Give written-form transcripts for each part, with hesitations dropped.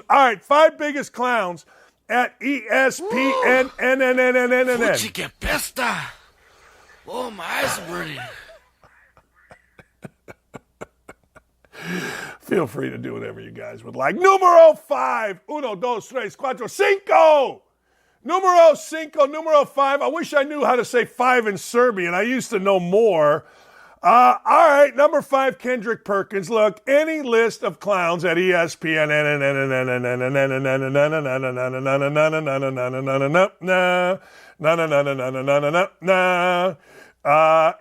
All right, 5 biggest clowns at ESPN. Fuchi, que pesta. Oh, my eyes are burning. Feel free to do whatever you guys would like. Numero 5. 1, 2, 3, 4, 5. Numero 5. Numero 5. I wish I knew how to say 5 in Serbian. I used to know more. All right, number 5, Kendrick Perkins. Look, any list of clowns at ESPN.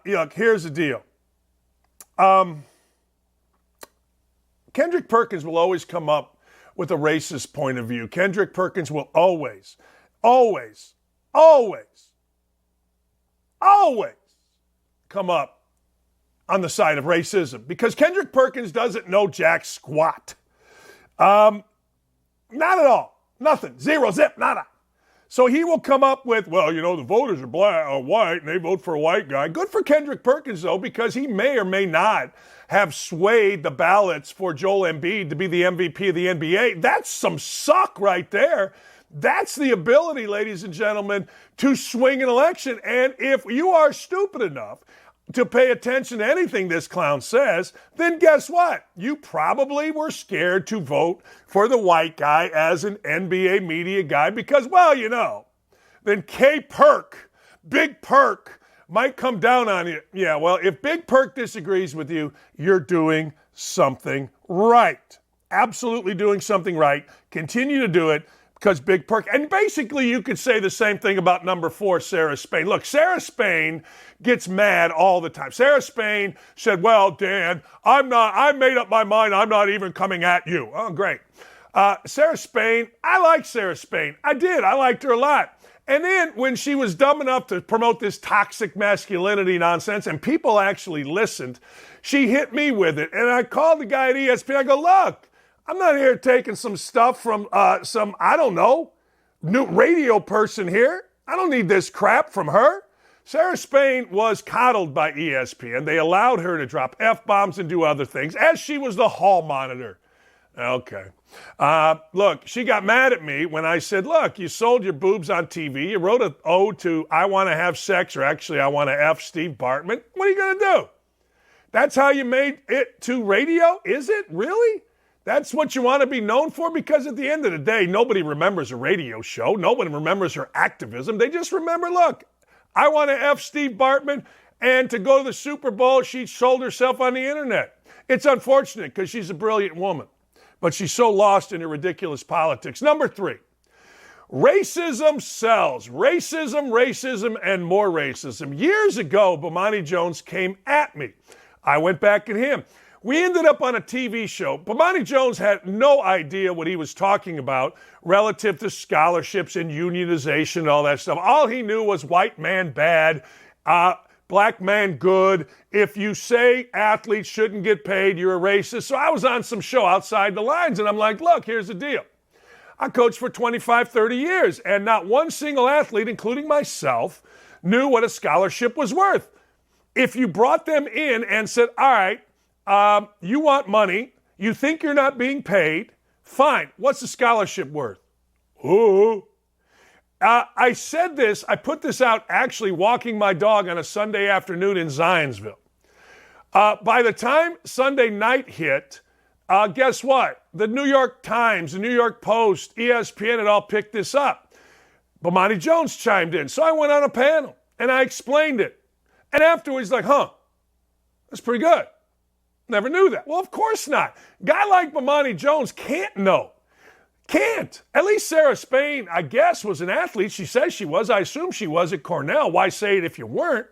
Look, here's the deal. Kendrick Perkins will always come up with a racist point of view. Kendrick Perkins will always come up on the side of racism because Kendrick Perkins doesn't know jack squat. Not at all. Nothing. Zero, zip, nada. So he will come up with, well, you know, the voters are black or white and they vote for a white guy. Good for Kendrick Perkins, though, because he may or may not have swayed the ballots for Joel Embiid to be the MVP of the NBA. That's some suck right there. That's the ability, ladies and gentlemen, to swing an election. And if you are stupid enough to pay attention to anything this clown says, then guess what? You probably were scared to vote for the white guy as an NBA media guy because, well, you know, then Big Perk, might come down on you. Yeah, well, if Big Perk disagrees with you, you're doing something right. Absolutely doing something right. Continue to do it. Because Big Perk, and basically you could say the same thing about number 4, Sarah Spain. Look, Sarah Spain gets mad all the time. Sarah Spain said, well, Dan, I made up my mind, I'm not even coming at you. Oh, great. Sarah Spain, I like Sarah Spain. I did, I liked her a lot. And then when she was dumb enough to promote this toxic masculinity nonsense, and people actually listened, she hit me with it. And I called the guy at ESPN, I go, look, I'm not here taking some stuff from some, I don't know, new radio person here. I don't need this crap from her. Sarah Spain was coddled by ESPN. They allowed her to drop F-bombs and do other things, as she was the hall monitor. Okay. Look, she got mad at me when I said, look, you sold your boobs on TV. You wrote an ode to I Want to Have Sex, or actually I Want to F Steve Bartman. What are you going to do? That's how you made it to radio? Is it? Really? That's what you want to be known for? Because at the end of the day, nobody remembers a radio show. Nobody remembers her activism. They just remember, look, I want to F Steve Bartman, and to go to the Super Bowl, she sold herself on the internet. It's unfortunate because she's a brilliant woman, but she's so lost in her ridiculous politics. Number 3, racism sells. Racism, and more racism. Years ago, Bomani Jones came at me. I went back at him. We ended up on a TV show. Bomani Jones had no idea what he was talking about relative to scholarships and unionization and all that stuff. All he knew was white man bad, black man good. If you say athletes shouldn't get paid, you're a racist. So I was on some show Outside the Lines, and I'm like, look, here's the deal. I coached for 25, 30 years, and not one single athlete, including myself, knew what a scholarship was worth. If you brought them in and said, all right, you want money, you think you're not being paid, fine. What's the scholarship worth? Ooh. I said this, I put this out actually walking my dog on a Sunday afternoon in Zionsville. By the time Sunday night hit, guess what? The New York Times, the New York Post, ESPN had all picked this up. Bomani Jones chimed in. So I went on a panel and I explained it. And afterwards, like, that's pretty good. Never knew that. Well, of course not. Guy like Bomani Jones can't know. Can't. At least Sarah Spain, I guess, was an athlete. She says she was. I assume she was at Cornell. Why say it if you weren't?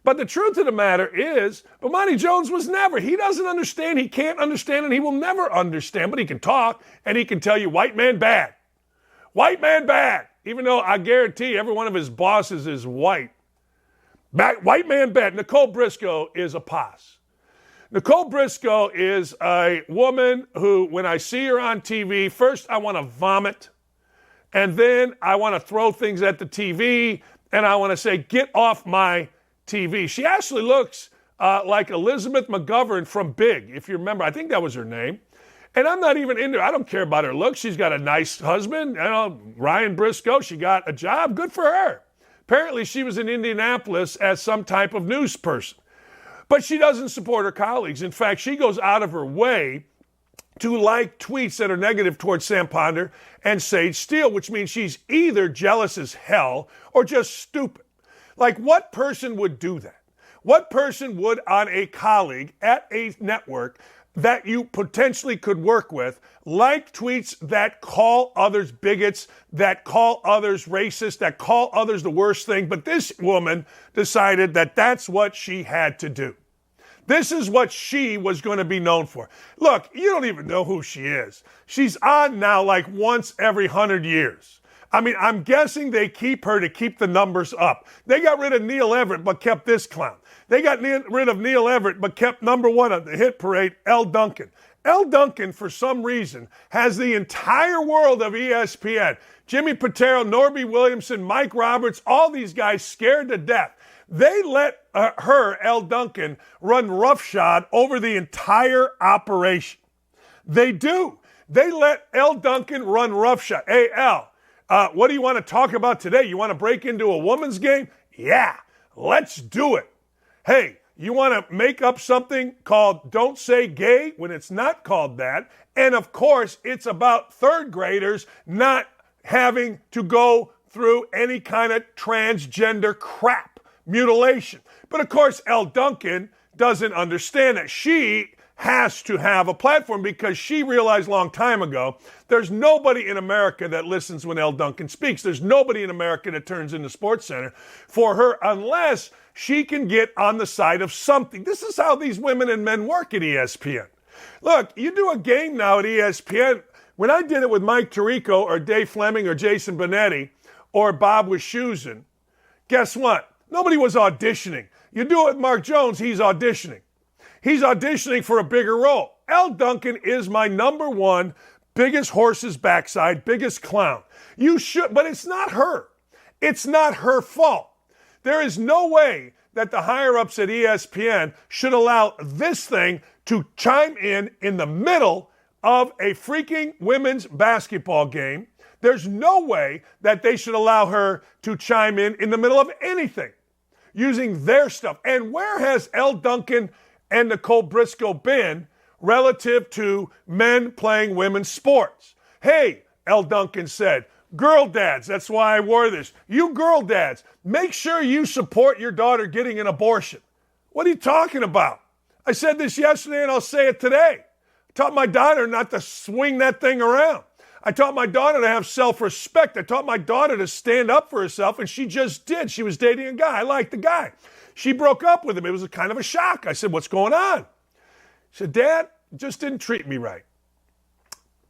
But the truth of the matter is, Bomani Jones was never. He doesn't understand. He can't understand, and he will never understand. But he can talk, and he can tell you, white man bad. White man bad. Even though I guarantee every one of his bosses is white. White man bad. Nicole Briscoe is a pos. Nicole Briscoe is a woman who, when I see her on TV, first I want to vomit, and then I want to throw things at the TV, and I want to say, get off my TV. She actually looks like Elizabeth McGovern from Big, if you remember. I think that was her name. And I'm not even into, I don't care about her looks. She's got a nice husband, Ryan Briscoe. She got a job. Good for her. Apparently, she was in Indianapolis as some type of news person. But she doesn't support her colleagues. In fact, she goes out of her way to like tweets that are negative towards Sam Ponder and Sage Steele, which means she's either jealous as hell or just stupid. Like, what person would do that? What person would, on a colleague at a network that you potentially could work with, like tweets that call others bigots, that call others racist, that call others the worst thing? But this woman decided that that's what she had to do. This is what she was going to be known for. Look, you don't even know who she is. She's on now like once every 100 years. I mean, I'm guessing they keep her to keep the numbers up. They got rid of Neil Everett but kept this clown. They got rid of Neil Everett but kept number one on the hit parade, Elle Duncan. Elle Duncan, for some reason, has the entire world of ESPN, Jimmy Pitaro, Norby Williamson, Mike Roberts, all these guys scared to death. They let her, Elle Duncan, run roughshod over the entire operation. They do. They let Elle Duncan run roughshod. Hey, Elle, what do you want to talk about today? You want to break into a woman's game? Yeah, let's do it. Hey, you want to make up something called Don't Say Gay when it's not called that. And of course, it's about third graders not having to go through any kind of transgender crap, mutilation. But of course, Elle Duncan doesn't understand that. She has to have a platform because she realized a long time ago there's nobody in America that listens when Elle Duncan speaks. There's nobody in America that turns into SportsCenter for her unless she can get on the side of something. This is how these women and men work at ESPN. Look, you do a game now at ESPN. When I did it with Mike Tirico or Dave Fleming or Jason Benetti or Bob Wischusen, guess what? Nobody was auditioning. You do it with Mark Jones, he's auditioning. He's auditioning for a bigger role. Elle Duncan is my number one biggest horse's backside, biggest clown. You should, but it's not her. It's not her fault. There is no way that the higher-ups at ESPN should allow this thing to chime in the middle of a freaking women's basketball game. There's no way that they should allow her to chime in the middle of anything using their stuff. And where has Elle Duncan and Nicole Briscoe been relative to men playing women's sports? Hey, Elle Duncan said, girl dads, that's why I wore this. You girl dads, make sure you support your daughter getting an abortion. What are you talking about? I said this yesterday and I'll say it today. I taught my daughter not to swing that thing around. I taught my daughter to have self-respect. I taught my daughter to stand up for herself, and she just did. She was dating a guy. I liked the guy. She broke up with him. It was a kind of a shock. I said, what's going on? She said, Dad, just didn't treat me right.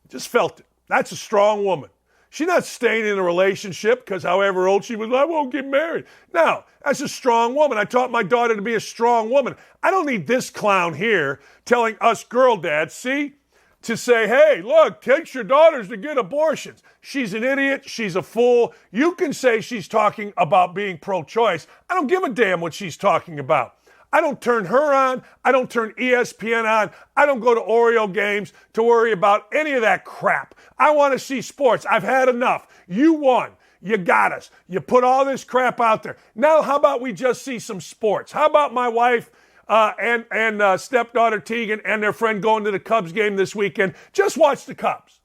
Just felt it. That's a strong woman. She's not staying in a relationship because however old she was, I won't get married. No, that's a strong woman. I taught my daughter to be a strong woman. I don't need this clown here telling us girl dads, see, to say, hey, look, teach your daughters to get abortions. She's an idiot. She's a fool. You can say she's talking about being pro-choice. I don't give a damn what she's talking about. I don't turn her on. I don't turn ESPN on. I don't go to Oreo games to worry about any of that crap. I want to see sports. I've had enough. You won. You got us. You put all this crap out there. Now, how about we just see some sports? How about my wife and stepdaughter Tegan and their friend going to the Cubs game this weekend? Just watch the Cubs.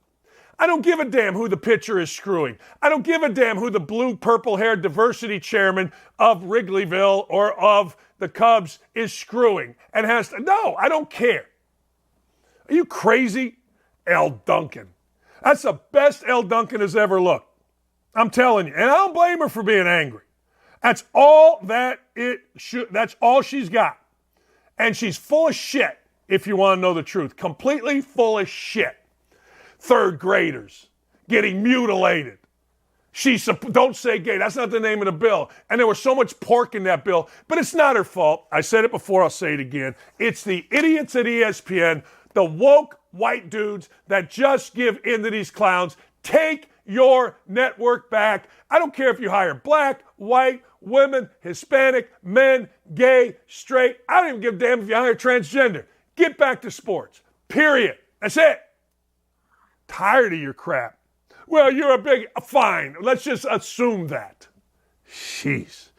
I don't give a damn who the pitcher is screwing. I don't give a damn who the blue, purple-haired diversity chairman of Wrigleyville or of the Cubs is screwing and has to. No, I don't care. Are you crazy? Elle Duncan. That's the best Elle Duncan has ever looked. I'm telling you. And I don't blame her for being angry. That's all that's all she's got. And she's full of shit, if you want to know the truth. Completely full of shit. Third graders getting mutilated. Don't say gay. That's not the name of the bill. And there was so much pork in that bill. But it's not her fault. I said it before. I'll say it again. It's the idiots at ESPN, the woke white dudes that just give in to these clowns. Take your network back. I don't care if you hire black, white, women, Hispanic, men, gay, straight. I don't even give a damn if you hire transgender. Get back to sports. Period. That's it. Tired of your crap. Well, you're a big, fine. Let's just assume that. Jeez.